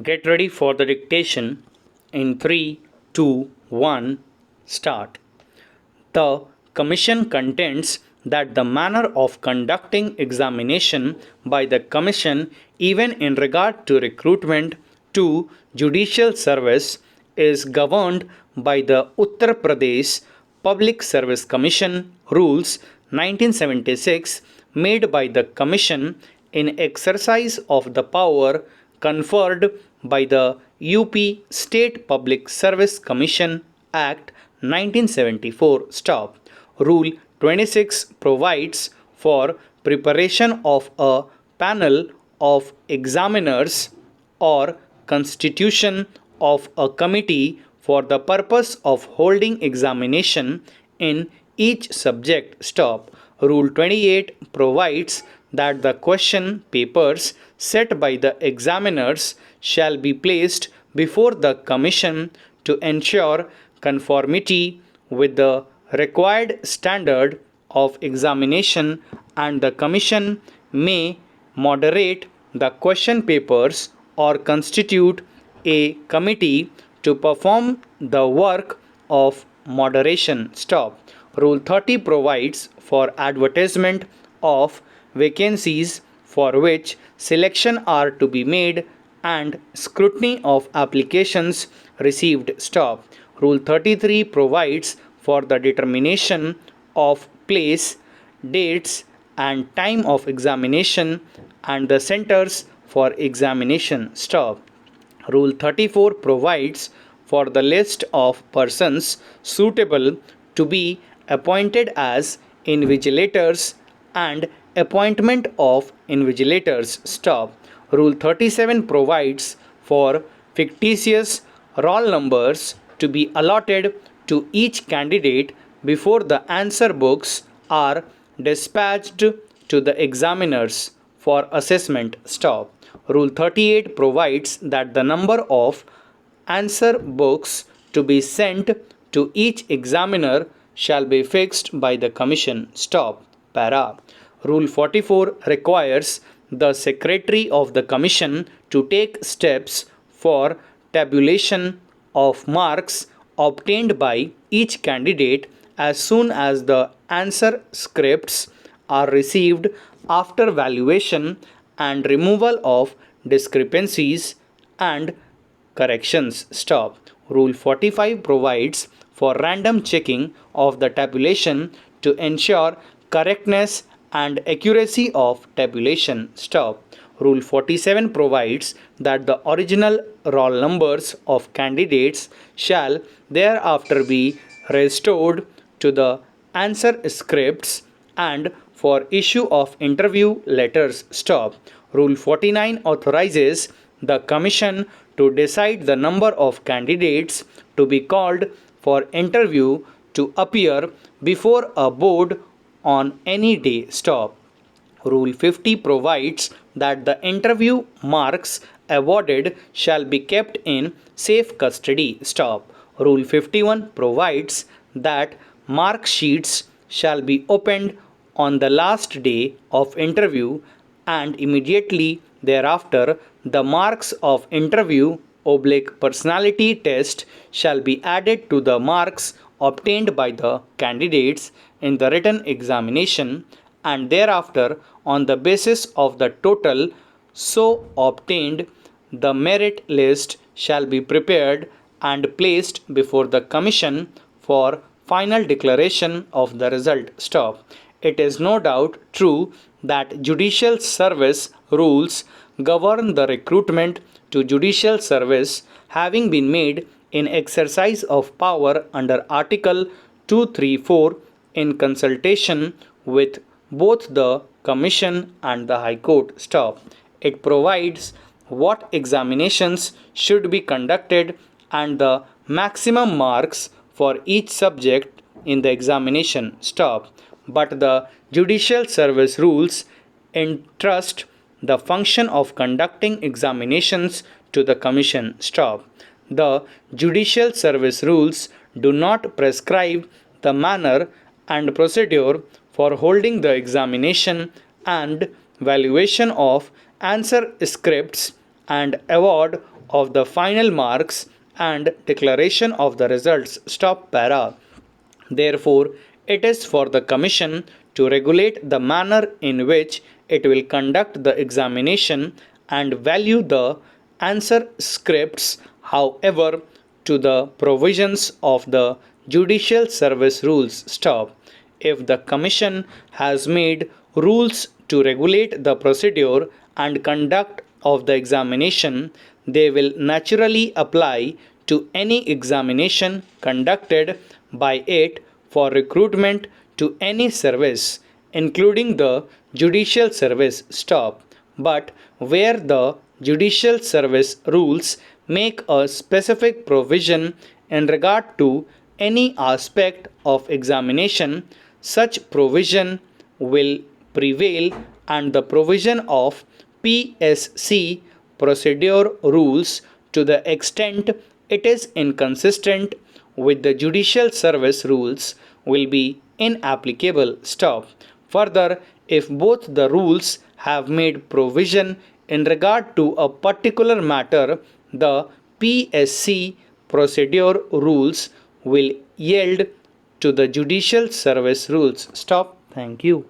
Get ready for the dictation in 3, 2, 1, start. The Commission contends that the manner of conducting examination by the Commission, even in regard to recruitment to judicial service, is governed by the Uttar Pradesh Public Service Commission Rules 1976, made by the Commission in exercise of the power conferred by the UP State Public Service Commission Act 1974. Stop. Rule 26 provides for preparation of a panel of examiners or constitution of a committee for the purpose of holding examination in each subject. Stop. Rule 28 provides that the question papers set by the examiners shall be placed before the Commission to ensure conformity with the required standard of examination, and the Commission may moderate the question papers or constitute a committee to perform the work of moderation. Stop. Rule 30 provides for advertisement of vacancies for which selection are to be made and scrutiny of applications received. Stop. Rule 33 provides for the determination of place, dates, and time of examination and the centers for examination. Stop. Rule 34 provides for the list of persons suitable to be appointed as invigilators and appointment of invigilators. Stop. Rule 37 provides for fictitious roll numbers to be allotted to each candidate before the answer books are dispatched to the examiners for assessment. Stop. Rule 38 provides that the number of answer books to be sent to each examiner shall be fixed by the Commission. Stop. Para. Rule 44 requires the Secretary of the Commission to take steps for tabulation of marks obtained by each candidate as soon as the answer scripts are received, after valuation and removal of discrepancies and corrections. Stop. Rule 45 provides for random checking of the tabulation to ensure correctness and accuracy of tabulation. Stop. Rule 47 provides that the original roll numbers of candidates shall thereafter be restored to the answer scripts and for issue of interview letters. Stop. Rule 49 authorizes the Commission to decide the number of candidates to be called for interview to appear before a board on any day. Stop. Rule 50 provides that the interview marks awarded shall be kept in safe custody. Stop. Rule 51 provides that mark sheets shall be opened on the last day of interview and immediately thereafter the marks of interview personality test shall be added to the marks obtained by the candidates in the written examination, and thereafter on the basis of the total so obtained the merit list shall be prepared and placed before the Commission for final declaration of the result. Stop. It is no doubt true that judicial service rules govern the recruitment to judicial service, having been made in exercise of power under Article 234 in consultation with both the Commission and the High Court. Stop. It provides what examinations should be conducted and the maximum marks for each subject in the examination. Stop. But the judicial service rules entrust the function of conducting examinations to the Commission. Stop. The judicial service rules do not prescribe the manner and procedure for holding the examination and valuation of answer scripts and award of the final marks and declaration of the results. Stop para. Therefore, it is for the Commission to regulate the manner in which it will conduct the examination and value the answer scripts. However, to the provisions of the Judicial Service Rules. Stop. If the Commission has made rules to regulate the procedure and conduct of the examination, they will naturally apply to any examination conducted by it for recruitment to any service, including the judicial service. Stop. But where the judicial service rules make a specific provision in regard to any aspect of examination, such provision will prevail, and the provision of PSC procedure rules, to the extent it is inconsistent with the judicial service rules, will be inapplicable. Stop. Further, if both the rules have made provision in regard to a particular matter, the PSC procedure rules will yield to the judicial service rules. Stop. Thank you.